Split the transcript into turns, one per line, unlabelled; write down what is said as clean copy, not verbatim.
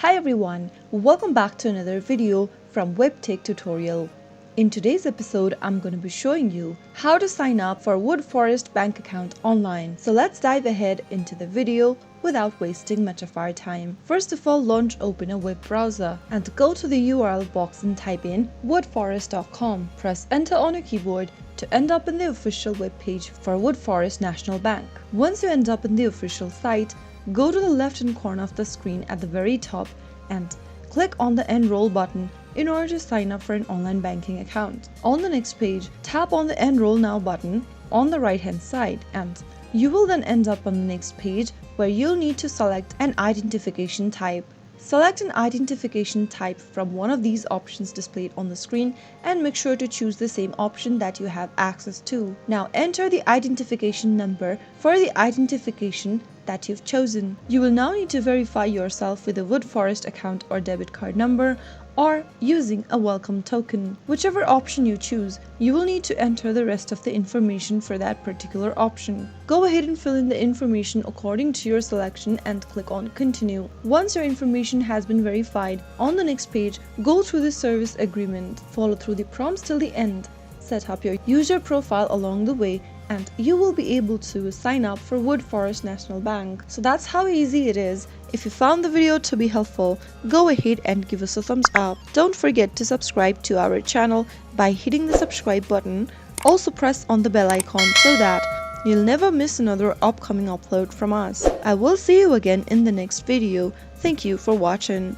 Hi everyone, welcome back to another video from Webtech Tutorial. In today's episode, I'm going to be showing you how to sign up for a Woodforest bank account online. So let's dive ahead into the video without wasting much of our time. First of all, open a web browser and go to the URL box and type in woodforest.com. Press enter on your keyboard to end up in the official web page for Woodforest National Bank. Once you end up in the official site, go to the left-hand corner of the screen at the very top and click on the Enroll button in order to sign up for an online banking account. On the next page, tap on the Enroll Now button on the right-hand side and you will then end up on the next page where you'll need to select an identification type. Select an identification type from one of these options displayed on the screen and make sure to choose the same option that you have access to. Now enter the identification number for the identification that you've chosen. You will now need to verify yourself with a Woodforest account or debit card number or using a welcome token. Whichever option you choose, you will need to enter the rest of the information for that particular option. Go ahead and fill in the information according to your selection and click on continue. Once your information has been verified, on the next page, go through the service agreement, follow through the prompts till the end, set up your user profile along the way, and you will be able to sign up for Woodforest National Bank. So that's how easy it is. If you found the video to be helpful, go ahead and give us a thumbs up. Don't forget to subscribe to our channel by hitting the subscribe button. Also press on the bell icon so that you'll never miss another upcoming upload from us. I will see you again in the next video. Thank you for watching.